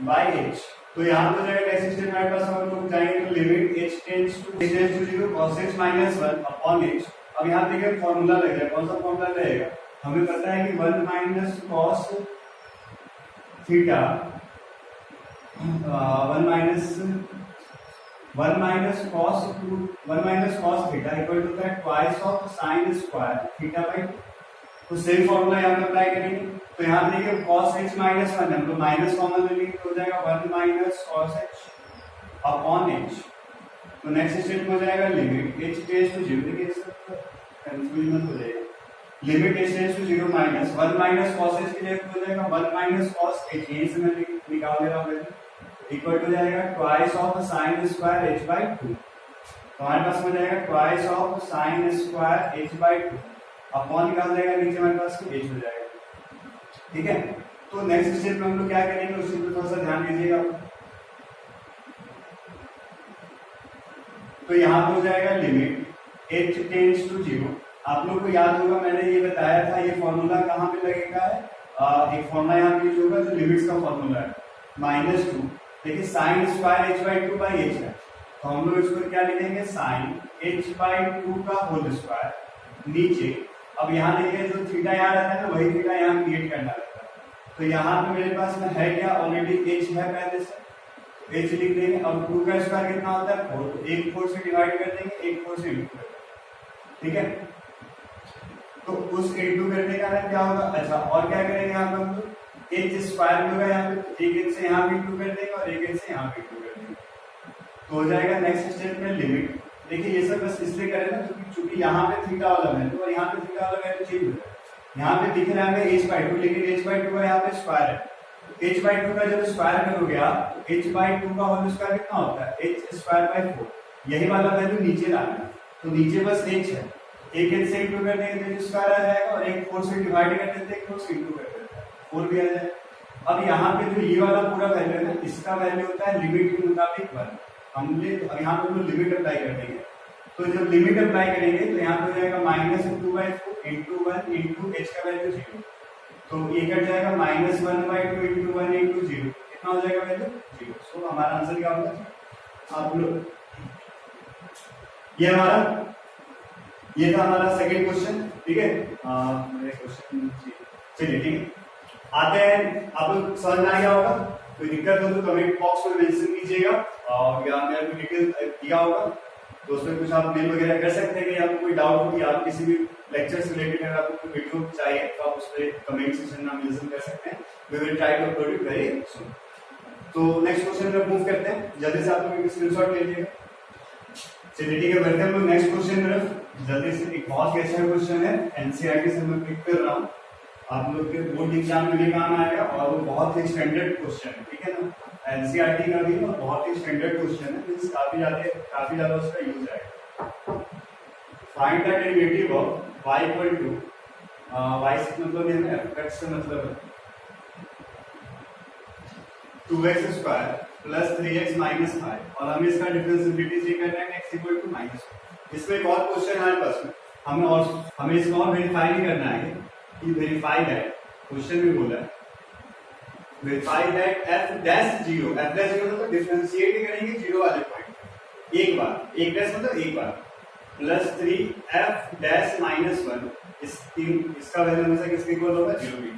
बाय h। तो यहाँ पे जाएगा नेक्स्ट स्टेप हमारे पास हम लोग जाएंगे तो limit h tends to 0 cos h minus 1 upon h। अब यहाँ देखिए फॉर्मूला लग जाएगा, कौन सा फॉर्मूला लगेगा, हमें पता है कि 1 minus cos theta 1 minus cos theta equal to होता है twice of sine square theta by 2। तो सेम फॉर्मूला यहाँ पे अप्लाई करेंगे, तो यहाँ देखिए cos h माइनस 1 है तो माइनस कॉमन ले लेंगे तो हो जाएगा 1 minus cos h upon h। तो नेक्स्ट स्टेप में हो जाएगा लिमिट h टेंड्स टू 0, देखिए सब कंफ्यूजन हो जाएगा, limit h tends to 0 minus 1 minus cos h की जगह हो जाएगा 1 माइनस cos h, यही से मैं निकाल दे रहा हूँ इक्वल टू जाएगा twice of sine square h by 2। तो हमारे पास हो जाएगा twice of sine square h by 2 upon निकाल जाएगा नीचे हमारे पास h हो जाएगा, ठीक है। तो नेक्स्ट स्टेप में हम लोग क्या करेंगे उस चीज पे थोड़ा सा ध्यान दीजिएगा। तो यहाँ पे हो जाएगा लिमिट h टेंड्स टू 0, आप लोग को याद होगा मैंने ये बताया था ये फॉर्मूला कहाँ पे लगेगा है, एक फॉर्मूला यहाँ पे यूज होगा जो लिमिट्स का फॉर्मूला है -2, देखिए sine square h by 2 by h है, तो हम लोग इसको क्या लिखेंगे साइन h बाई 2 का होल स्क्वायर नीचे। अब यहाँ देखिए जो थीटा यहाँ रहता है ना वही थीटा यहाँ क्रिएट करना रहता है, तो यहाँ पे मेरे पास में है क्या ऑलरेडी h है पहले से, h लिख देंगे। अब 2 का स्क्वायर कितना होता है 4, तो एक 4 से डिवाइड कर देंगे, एक 4 से इंटू कर देंगे, ठीक है। तो उस इंटू करने का क्या होगा, अच्छा और क्या करेंगे यहाँ पे हम लोग h स्क्वायर में होगा यहाँ पे, एक h से यहाँ भी इंटू कर देंगे और एक h से यहाँ भी इंटू कर देंगे, तो हो जाएगा नेक्स्ट स्टेप में लिमिट। देखिए ये सब बस इसलिए करें ना क्योंकि यहाँ पे थीटा अलग है तो यहाँ पे थीटा अलग है तो चेंज हो जाएगा। यहाँ पे दिख रहा है h बाई 2, लेकिन h बाई 2 का यहाँ पे स्क्वायर है, h बाई 2 का जब स्क्वायर करोगे आप तो h बाई 2 का होल स्क्वायर कितना होता है h स्क्वायर बाई 4, यही वाला वैल्यू नीचे लाना है, तो नीचे बस h है, एक h से इंटू कर देंगे तो स्क्वायर आ जाएगा और एक 4 से डिवाइड कर देते हैं, 4 से इंटू कर देते हैं 4 भी आ जाएगा। अब यहाँ पे जो ये वाला पूरा वैल्यू है ना इसका वैल्यू होता है लिमिट के मुताबिक 1, हमने अब यहाँ पे लिमिट अप्लाई कर देंगे, तो जब लिमिट अप्लाई करेंगे तो यहाँ पे हो जाएगा -2/4 इंटू 1 इंटू h का वैल्यू 0, तो ये कट जाएगा -1/2 इंटू 1 इंटू 0, कितना हो जाएगा वैल्यू 0। सो हमारा आंसर क्या होगा आप लोग, ये था हमारा सेकंड क्वेश्चन, ठीक है। मेरे क्वेश्चन चलिए ठीक है, आते हैं आप लोग समझ में आ गया होगा, कोई दिक्कत हो तो कमेंट बॉक्स में मेंशन कीजिएगा, और या मैं कोई डिटेल दिया होगा तो उसमें कुछ आप मेल वगैरह कर सकते हैं कि आपको कोई डाउट हो कि आप किसी भी लेक्चर से रिलेटेड अगर आपको कोई वीडियो चाहिए तो आप उस पर कमेंट सेक्शन में मेंशन कर सकते हैं, we will try to upload it very soon. तो नेक्स्ट क्वेश्चन पे मूव करते हैं, जल्दी से आप लोग एक स्क्रीनशॉट ले लीजिएगा। चलिए ठीक है, बढ़ते हैं हम लोग नेक्स्ट क्वेश्चन तरफ जल्दी से। एक बहुत ही अच्छा क्वेश्चन है, एनसीईआरटी से मैं पिक कर रहा हूँ, आप लोग के बोर्ड एग्जाम में भी काम आएगा और वो बहुत ही स्टैंडर्ड क्वेश्चन है, ठीक है ना। एनसीईआरटी का भी बहुत ही स्टैंडर्ड क्वेश्चन है, मींस काफी ज्यादा उसका यूज आएगा। Find the derivative of y equal to y से मतलब ये है f से मतलब है 2x square plus 3x minus 5, और हमें इसका डिफरेंशिएबिलिटी चेक करना है x इक्वल टू -1। इसमें एक और क्वेश्चन हमारे पास में, हमें इसको और वेरीफाई नहीं करना है कि वेरीफाई दैट, क्वेश्चन में बोला है verify that f dash 0, f dash 0 मतलब डिफरेंशिएट करेंगे 0 वाले पॉइंट एक बार, एक डैश मतलब एक बार, प्लस 3f डैश -1, इसका वैल्यू हमेशा किसके इक्वल होगा 0 के।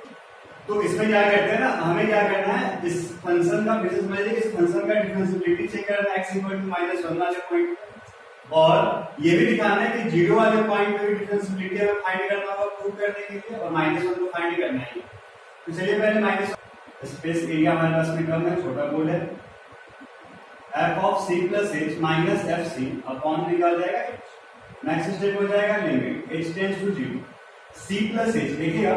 तो इसमें क्या करते हैं ना, हमें क्या करना है इस फंक्शन का बेसिस समझिए, इस फंक्शन का डिफरेंशिएबिलिटी चेक करना है x इक्वल टू -1 वाले पॉइंट, और ये भी दिखाना है कि 0 वाले पॉइंट पे भी डिफरेंशिएबिलिटी हमें फाइंड करना होगा प्रूव करने के लिए, और -1 को फाइंड करना है। तो चलिए पहले स्पेस एरिया हमारे पास में कम है, छोटा बोर्ड है। F of C plus H minus F C upon निकाल जाएगा एच। नेक्स्ट स्टेप हो जाएगा limit H tends to 0 C plus H. देखिएगा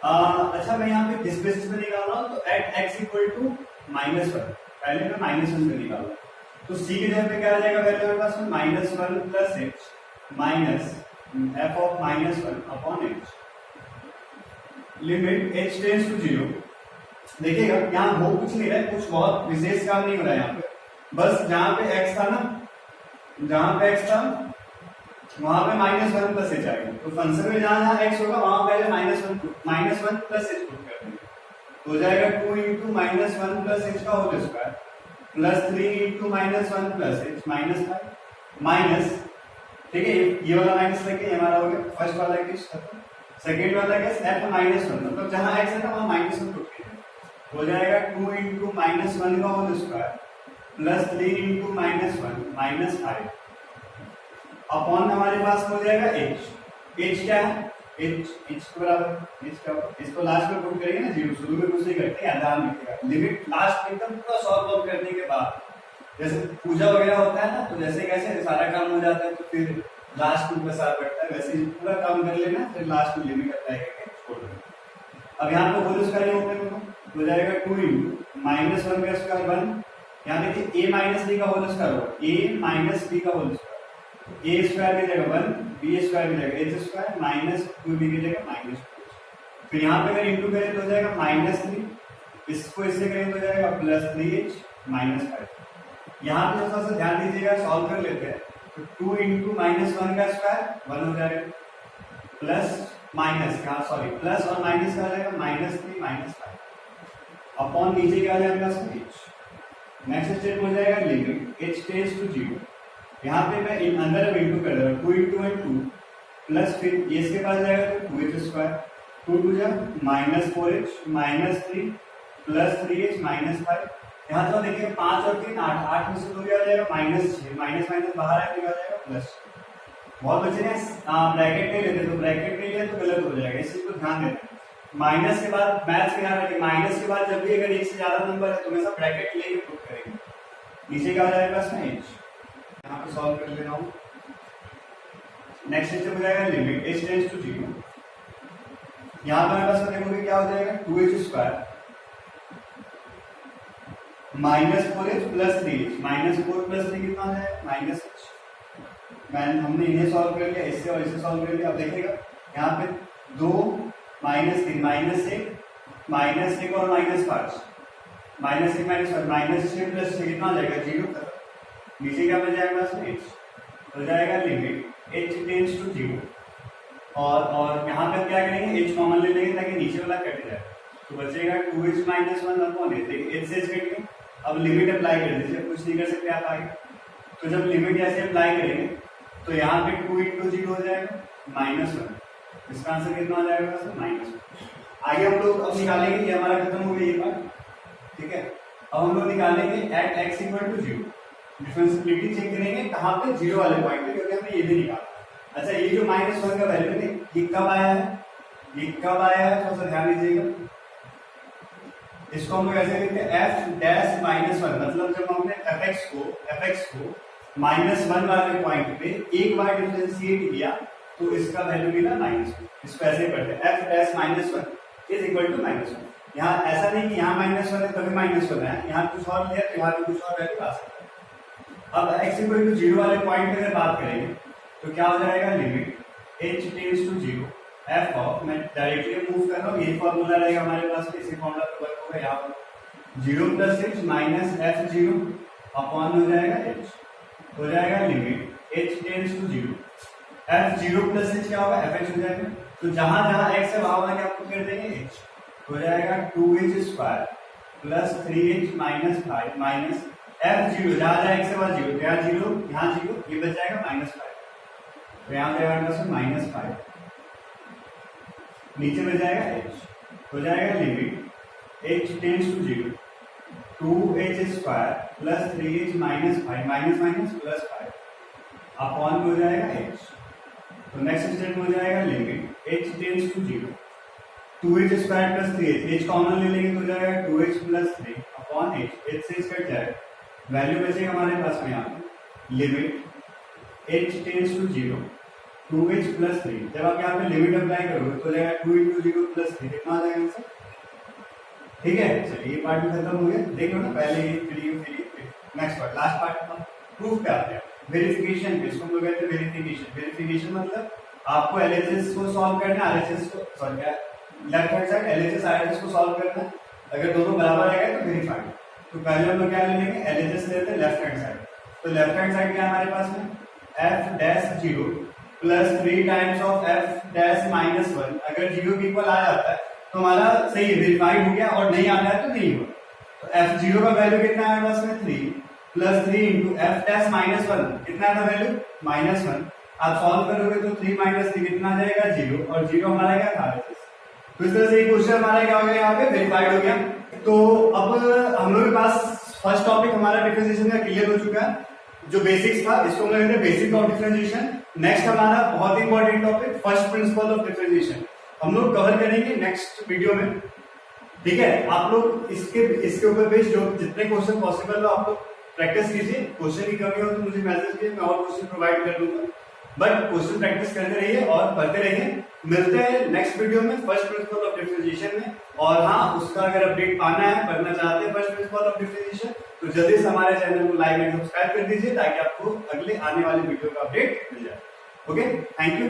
अच्छा मैं यहाँ पे किस बेसिस पे निकाल रहा हूँ, तो एट एक्स इक्वल टू -1, पहले मैं -1 पे निकाल रहा हूँ, तो सी की जगह पे क्या आ जाएगा वैल्यू हमारे पास में -1 plus H minus F of -1 upon H. Limit H tends to 0। देखिएगा यहाँ हो कुछ नहीं रहा है, कुछ बहुत विशेष काम नहीं हो रहा है यहाँ पे, बस जहां पे x था ना, जहां पे x था वहां पे -1 प्लस एच आएगा, तो फंक्शन में जहां जहां x होगा वहां पहले -1 प्लस एच पुट कर देंगे, तो हो जाएगा 2 इंटू -1 प्लस एच का whole square plus 3 into -1 plus H minus 5 minus, ठीक है ये वाला माइनस लेके हमारा हो गया फर्स्ट वाला केस खत्म। सेकंड वाला केस f -1 मतलब जहां x है ना वहां -1 पुट कीजिए, हो जाएगा 2 इंटू -1 का whole square plus 3 into -1 minus 5 upon हमारे पास हो जाएगा h। h क्या है, h के बराबर h का, इसको लास्ट में पुट करेंगे ना 0, शुरू में कुछ नहीं करते हैं, ध्यान रखिएगा लिमिट लास्ट एकदम पूरा सॉल्व आउट करने के बाद, जैसे पूजा वगैरह होता है ना, तो जैसे कैसे सारा काम हो जाता है तो फिर लास्ट में बस बैठता है, वैसे पूरा काम कर लेना फिर लास्ट में लिमिट अप्लाई करके छोड़ देना। अब यहाँ पे होल स्क्वायर हो जाएगा 2 इंटू -1 का स्क्वायर 1, यहाँ देखिए a माइनस b का होल स्क्वायर होगा, a माइनस b का होल स्क्वायर, a स्क्वायर की जगह 1, b स्क्वायर की जगह h स्क्वायर माइनस 2b की जगह -2, फिर यहाँ पे अगर इंटू करें तो हो जाएगा -3, इसको इससे करें तो हो जाएगा +3h -5। यहाँ पे थोड़ा सा ध्यान दीजिएगा, सॉल्व कर लेते हैं, तो 2 इंटू -1 का स्क्वायर 1 हो जाएगा प्लस माइनस का सॉरी प्लस और माइनस का आ जाएगा -3 -5 अपॉन नीचे क्या आ जाएगा h। नेक्स्ट स्टेप हो जाएगा लिमिट h टेंड्स टू 0, यहाँ पे मैं अंदर इंटू कर रहा हूँ 2 इंटू 2 प्लस फिर ये इसके पास जाएगा तो 2h स्क्वायर 2 2 जा -4h -3 प्लस 3h -5, यहाँ तो देखिए 5 और 3 8, 8 में से 2 आ जाएगा -6, माइनस माइनस बाहर आएगा आ जाएगा प्लस। बहुत बच्चे ने ब्रैकेट नहीं लेते, तो ब्रैकेट नहीं लिया तो गलत हो जाएगा, इस चीज को ध्यान देना। माइनस के बाद मैथ्स के ध्यान रखिए, माइनस के बाद जब भी अगर एक से ज्यादा नंबर है तो हमेशा ब्रैकेट लेके पुट करेंगे, नीचे क्या आ जाएगा इसमें h, यहाँ पे सॉल्व कर ले रहा हूँ। नेक्स्ट स्टेप हो जाएगा लिमिट h टेंड्स टू 0, यहाँ पर हमारे पास देखोगे क्या हो जाएगा 2h square -4h plus 3h, -4 plus 3 कितना आ जाएगा -h। हमने इन्हें सॉल्व कर लिया, इससे और इसे सॉल्व कर लिया। अब देखिएगा यहाँ पे 2 -3 -1 और -5 -1 -5 -6 प्लस 6 कितना आ जाएगा 0 तक, नीचे क्या बच जाएगा h, हो जाएगा लिमिट h टेंड्स टू 0, और यहाँ पे क्या करेंगे h कॉमन ले लेंगे ताकि नीचे वाला कट जाए, तो बचेगा 2h -1 अपॉन h, देखिए h से h कट गया। अब लिमिट अप्लाई कर दीजिए, कुछ नहीं कर सकते आप आगे, तो जब लिमिट ऐसे अप्लाई करेंगे तो यहाँ पे 2 इंटू 0 हो जाएगा -1, इसका आंसर कितना आ जाएगा -1। आगे हम लोग अब निकालेंगे, ये हमारा खत्म हो गया ये बात, ठीक है। अब हम लोग निकालेंगे at x equal to 0, differentiability check करेंगे कहाँ पे 0 वाले पॉइंट पे, क्योंकि हमने ये भी निकाला। अच्छा ये जो -1 का वैल्यू है ये कब आया है, ये कब आया है थोड़ा सा ध्यान दीजिएगा, इसको हम लोग ऐसे लिखते हैं f डैश -1, मतलब जब हमने fx को -1 वाले पॉइंट पे एक बार डिफरेंशिएट किया तो इसका वैल्यू मिला -1, इसको ऐसे पढ़ते हैं f dash -1 is equal to -1। यहाँ ऐसा नहीं कि यहाँ -1 है तभी -1 है, यहाँ कुछ और लिया तो यहाँ भी कुछ और वैल्यू आ सकता है। अब x इक्वल टू 0 वाले पॉइंट पे अगर बात करेंगे तो क्या हो जाएगा limit h tends to 0 f of, मैं डायरेक्टली मूव कर रहा हूँ, ये फॉर्मूला रहेगा हमारे पास, इसी फॉर्मूला पे वर्क होगा, यहाँ पर 0 plus h minus f0 upon हो जाएगा h, हो जाएगा limit h tends to 0 f0 plus h क्या होगा fx हो जाएगा, तो जहां जहां x है वहां क्या पुट कर देंगे h, हो जाएगा 2h square plus 3h minus 5 minus f0, जहां जहां x है वहां 0, यहाँ 0 यहाँ 0, ये बच जाएगा -5, तो यहाँ जाएगा -5, नीचे बच जाएगा h, हो जाएगा limit h tends to 0 2h square plus 3h minus 5 minus minus plus 5 upon हो जाएगा h। तो नेक्स्ट स्टेप हो जाएगा limit h tends to 0 2h square plus 3h, h common ले लेंगे तो हो जाएगा 2h plus 3 upon h, h से कट जाएगा, वैल्यू बचेगा हमारे पास में यहाँ पे limit h tends to 0 2h plus 3, जब आप यहाँ पे लिमिट अप्लाई करोगे तो हो जाएगा 2 इंटू 0 प्लस 3, कितना आ जाएगा आंसर? ठीक है, चलिए ये पार्ट भी खत्म हो गया। देख लो ना, पहले ये फिर next part, last part proof पे आते हैं, वेरिफिकेशन पे। इसको हम लोग कहते हैं वेरिफिकेशन। वेरिफिकेशन मतलब आपको एलएचएस को सॉल्व करना है, आरएचएस को सॉरी क्या left hand side LHS RHS को सॉल्व करना है, अगर दोनों बराबर आएगा तो वेरीफाइड। तो पहले हम लोग क्या ले लेंगे, एलएचएस लेते हैं लेफ्ट हैंड साइड, तो लेफ्ट हैंड साइड क्या हमारे पास में F dash 0 plus 3 times of F dash minus 1, अगर 0 के इक्वल आ जाता है तो हमारा सही है, वेरीफाइड हो गया, और नहीं आता है तो नहीं हुआ। तो f0 का वैल्यू कितना है हमारे पास में 3 plus 3 into F dash minus 1, कितना है वैल्यू माइनस 1। आप सॉल्व करोगे तो 3 माइनस 3 कितना आ जाएगा 0, और 0 हमारा क्या था, तो इस तरह से क्वेश्चन हमारा क्या हो गया, यहाँ पे वेरीफाइड हो गया। तो अब हम लोग के पास फर्स्ट टॉपिक हमारा डिफरेंशिएशन का क्लियर हो चुका है, जो बेसिक्स था इसको हम लोग बेसिक ऑफ डिफरेंशिएशन। नेक्स्ट हमारा बहुत important topic first principle of differentiation हम लोग कवर करेंगे नेक्स्ट वीडियो में, ठीक है। आप लोग इसके ऊपर बेस्ड जो जितने क्वेश्चन पॉसिबल हो आप लोग प्रैक्टिस कीजिए, क्वेश्चन की कमी हो तो मुझे मैसेज कीजिए, मैं और क्वेश्चन प्रोवाइड कर दूंगा, बट क्वेश्चन प्रैक्टिस करते रहिए और पढ़ते रहिए। मिलते हैं नेक्स्ट वीडियो में फर्स्ट प्रिंसिपल ऑफ डिफरेंशिएशन में। और हाँ, उसका अगर अपडेट पाना है, पढ़ना चाहते हैं फर्स्ट प्रिंसिपल ऑफ डिफरेंशिएशन, तो जल्दी से हमारे चैनल को लाइक एंड सब्सक्राइब कर दीजिए ताकि आपको अगले आने वाले वीडियो का अपडेट मिल जाए। Okay, thank you.